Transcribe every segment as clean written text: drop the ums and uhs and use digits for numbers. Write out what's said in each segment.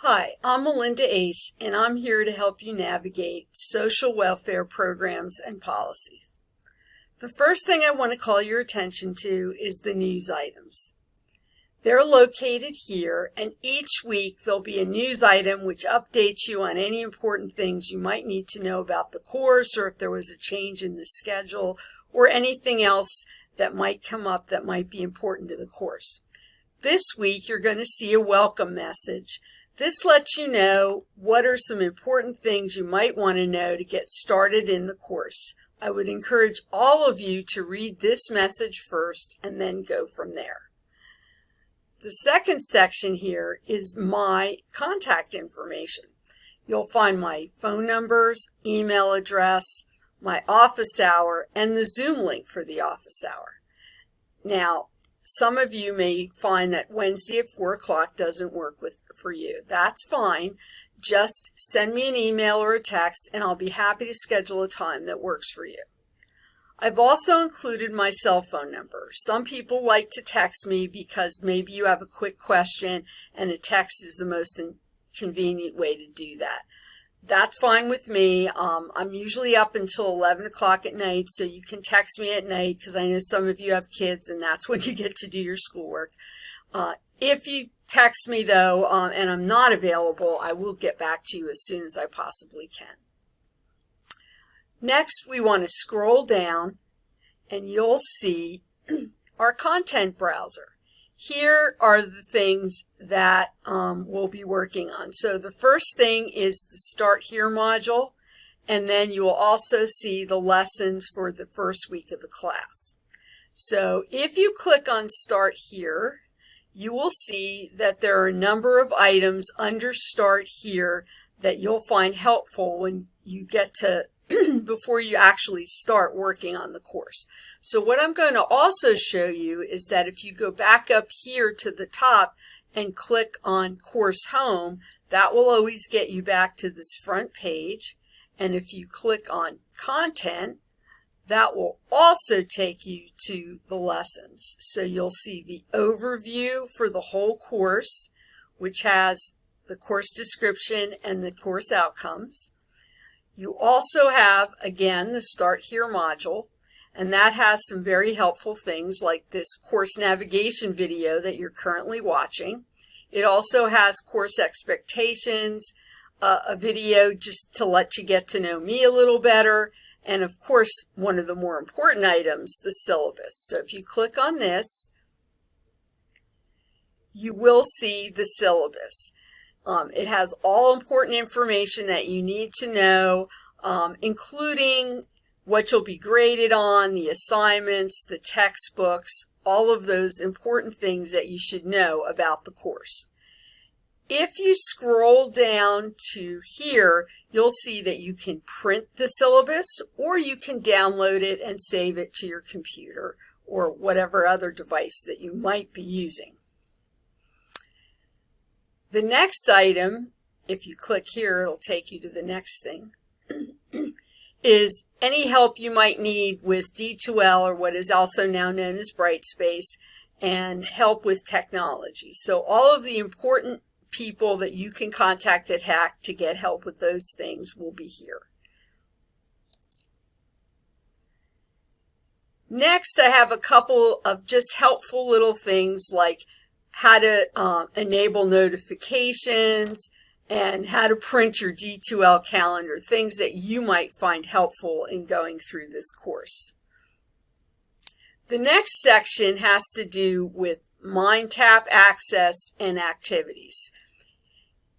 Hi, I'm Melinda Aish, and I'm here to help you navigate social welfare programs and policies. The first thing I want to call your attention to is the news items. They're located here, and each week there'll be a news item which updates you on any important things you might need to know about the course, or if there was a change in the schedule, or anything else that might come up that might be important to the course. This week you're going to see a welcome message. This lets you know what are some important things you might want to know to get started in the course. I would encourage all of you to read this message first and then go from there. The second section here is my contact information. You'll find my phone numbers, email address, my office hour, and the Zoom link for the office hour. Now, some of you may find that Wednesday at 4 o'clock doesn't work for you. That's fine. Just send me an email or a text and I'll be happy to schedule a time that works for you. I've also included my cell phone number. Some people like to text me because maybe you have a quick question and a text is the most convenient way to do that. That's fine with me. I'm usually up until 11 o'clock at night, so you can text me at night because I know some of you have kids and that's when you get to do your schoolwork. If you text me though, and I'm not available, I will get back to you as soon as I possibly can. Next, we want to scroll down and you'll see our content browser. Here are the things that we'll be working on. So the first thing is the Start Here module, and then you will also see the lessons for the first week of the class. So if you click on Start Here, you will see that there are a number of items under Start Here that you'll find helpful when you get to before you actually start working on the course. So what I'm going to also show you is that if you go back up here to the top and click on Course Home, that will always get you back to this front page. And if you click on Content, that will also take you to the lessons. So you'll see the overview for the whole course, which has the course description and the course outcomes. You also have, again, the Start Here module, and that has some very helpful things like this course navigation video that you're currently watching. It also has course expectations, a video just to let you get to know me a little better, and of course, one of the more important items, the syllabus. So if you click on this, you will see the syllabus. It has all important information that you need to know, including what you'll be graded on, the assignments, the textbooks, all of those important things that you should know about the course. If you scroll down to here, you'll see that you can print the syllabus or you can download it and save it to your computer or whatever other device that you might be using. The next item, if you click here, it'll take you to the next thing, is any help you might need with D2L, or what is also now known as Brightspace, and help with technology. So all of the important people that you can contact at HACC to get help with those things will be here. Next, I have a couple of just helpful little things like how to enable notifications and how to print your D2L calendar, things that you might find helpful in going through this course. The next section has to do with MindTap access and activities.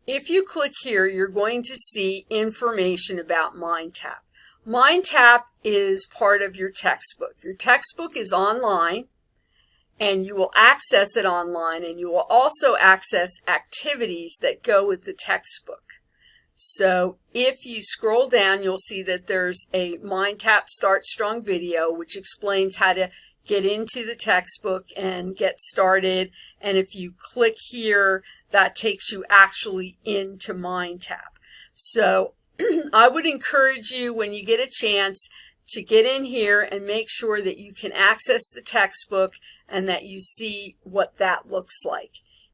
If you click here, you're going to see information about MindTap. MindTap is part of your textbook. Your textbook is online, and you will access it online, and you will also access activities that go with the textbook. So if you scroll down, you'll see that there's a MindTap Start Strong video, which explains how to get into the textbook and get started. And if you click here, that takes you actually into MindTap. So I would encourage you, when you get a chance, to get in here and make sure that you can access the textbook and that you see what that looks like.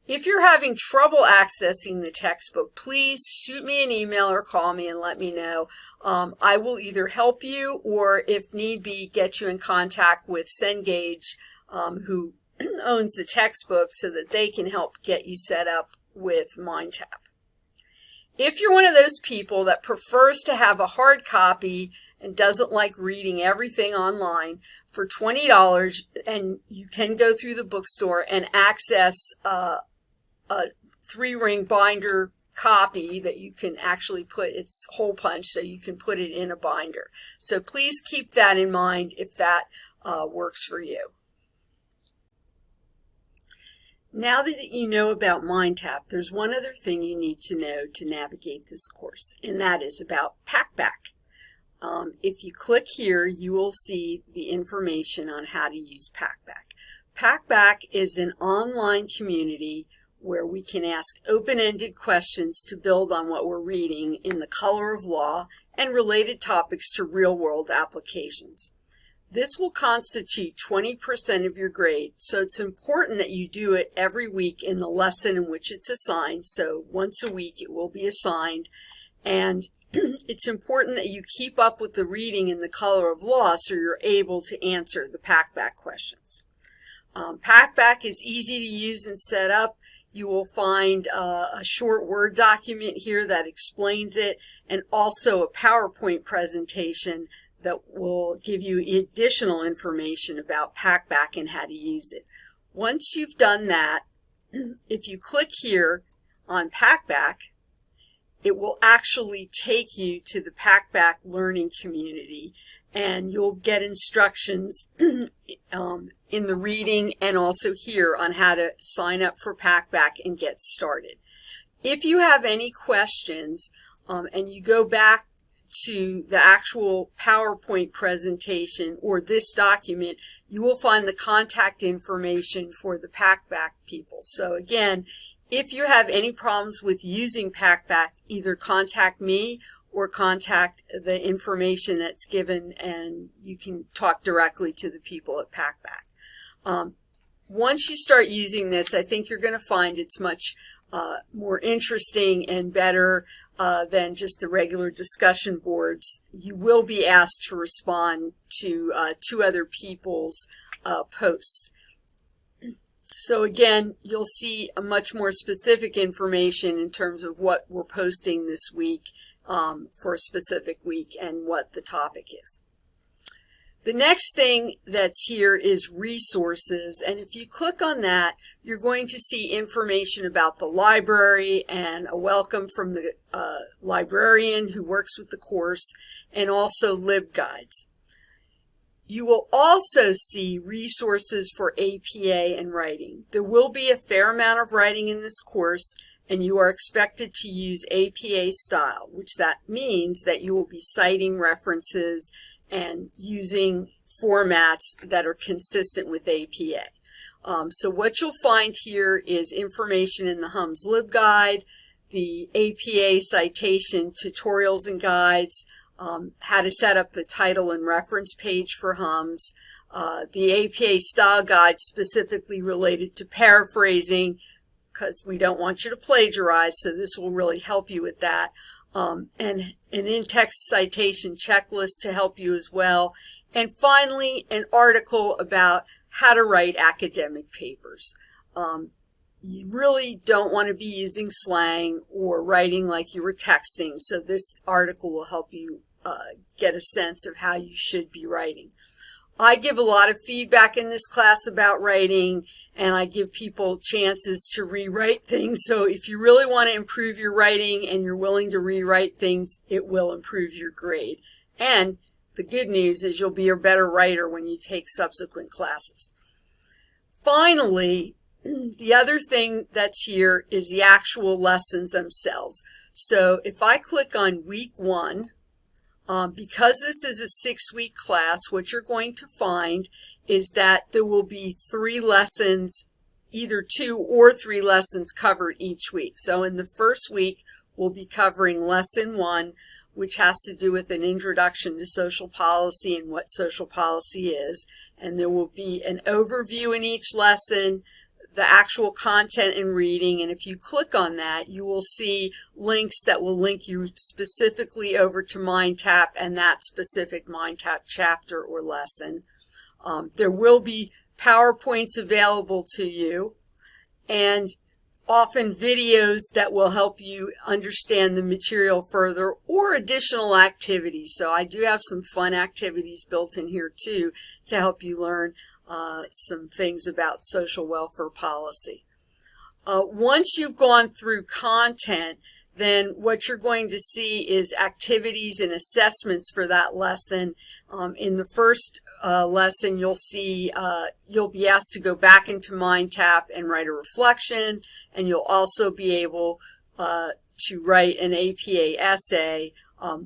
If you're having trouble accessing the textbook, please shoot me an email or call me and let me know. I will either help you or, if need be, get you in contact with Cengage, who owns the textbook, so that they can help get you set up with MindTap. If you're one of those people that prefers to have a hard copy and doesn't like reading everything online, for $20, and you can go through the bookstore and access a 3-ring binder copy that you can actually put, it's hole punch, so you can put it in a binder. So please keep that in mind if that works for you. Now that you know about MindTap, there's one other thing you need to know to navigate this course, and that is about PackBack. If you click here, you will see the information on how to use PackBack. PackBack is an online community where we can ask open-ended questions to build on what we're reading in the color of law and related topics to real-world applications. This will constitute 20% of your grade, so it's important that you do it every week in the lesson in which it's assigned. So once a week it will be assigned, and it's important that you keep up with the reading in the color of law so you're able to answer the PackBack questions. PackBack is easy to use and set up. You will find a short Word document here that explains it, and also a PowerPoint presentation that will give you additional information about PackBack and how to use it. Once you've done that, if you click here on PackBack, it will actually take you to the PackBack learning community, and you'll get instructions in the reading and also here on how to sign up for PackBack and get started. If you have any questions and you go back to the actual PowerPoint presentation or this document, you will find the contact information for the PackBack people. So again, if you have any problems with using PackBack, either contact me or contact the information that's given, and you can talk directly to the people at PackBack. Once you start using this, I think you're going to find it's much more interesting and better than just the regular discussion boards. You will be asked to respond to two other people's posts. So again, you'll see a much more specific information in terms of what we're posting this week for a specific week and what the topic is. The next thing that's here is resources, and if you click on that, you're going to see information about the library and a welcome from the librarian who works with the course, and also LibGuides. You will also see resources for APA and writing. There will be a fair amount of writing in this course, and you are expected to use APA style, which that means that you will be citing references and using formats that are consistent with APA. So what you'll find here is information in the HUMS LibGuide, the APA citation tutorials and guides, how to set up the title and reference page for HUMS, the APA style guide specifically related to paraphrasing, because we don't want you to plagiarize, so this will really help you with that. And an in-text citation checklist to help you as well. And finally, an article about how to write academic papers. You really don't want to be using slang or writing like you were texting, so this article will help you get a sense of how you should be writing. I give a lot of feedback in this class about writing, and I give people chances to rewrite things. So if you really want to improve your writing and you're willing to rewrite things, it will improve your grade. And the good news is you'll be a better writer when you take subsequent classes. Finally, the other thing that's here is the actual lessons themselves. So if I click on week 1, because this is a 6-week class, what you're going to find is that there will be 3 lessons, either 2 or 3 lessons covered each week. So in the first week, we'll be covering lesson 1, which has to do with an introduction to social policy and what social policy is. And there will be an overview in each lesson, the actual content and reading, and if you click on that, you will see links that will link you specifically over to MindTap and that specific MindTap chapter or lesson. There will be PowerPoints available to you, and often videos that will help you understand the material further, or additional activities. So I do have some fun activities built in here too to help you learn some things about social welfare policy. Once you've gone through content, then what you're going to see is activities and assessments for that lesson. In the first lesson, you'll see you'll be asked to go back into MindTap and write a reflection, and you'll also be able to write an APA essay,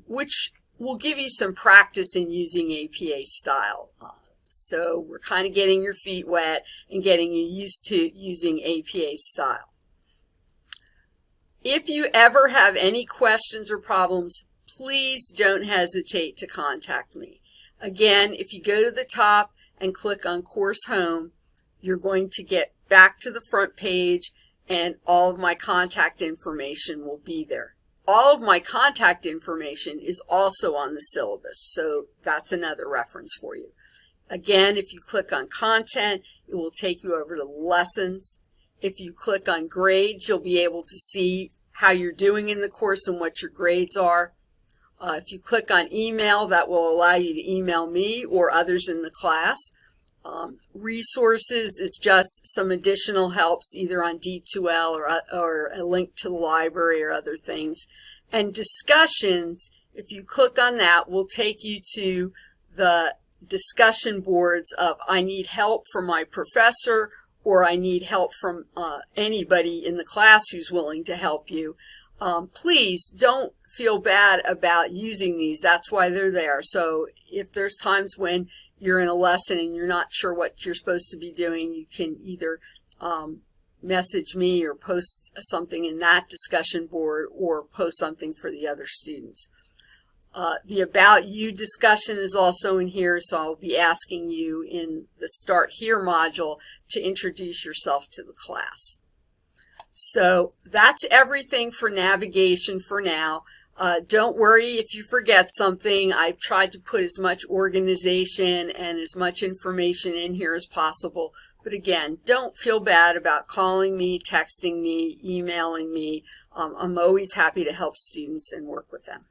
which will give you some practice in using APA style. So we're kind of getting your feet wet and getting you used to using APA style. If you ever have any questions or problems, please don't hesitate to contact me. Again, if you go to the top and click on Course Home, you're going to get back to the front page, and all of my contact information will be there. All of my contact information is also on the syllabus, so that's another reference for you. Again, if you click on Content, it will take you over to Lessons. If you click on Grades, you'll be able to see how you're doing in the course and what your grades are. If you click on Email, that will allow you to email me or others in the class. Resources is just some additional helps either on D2L or a link to the library or other things. And Discussions, if you click on that, will take you to the discussion boards of I need help from my professor, or I need help from anybody in the class who's willing to help you. Please don't feel bad about using these. That's why they're there. So if there's times when you're in a lesson and you're not sure what you're supposed to be doing, you can either message me or post something in that discussion board or post something for the other students. The About You discussion is also in here, so I'll be asking you in the Start Here module to introduce yourself to the class. So that's everything for navigation for now. Don't worry if you forget something. I've tried to put as much organization and as much information in here as possible. But again, don't feel bad about calling me, texting me, emailing me. I'm always happy to help students and work with them.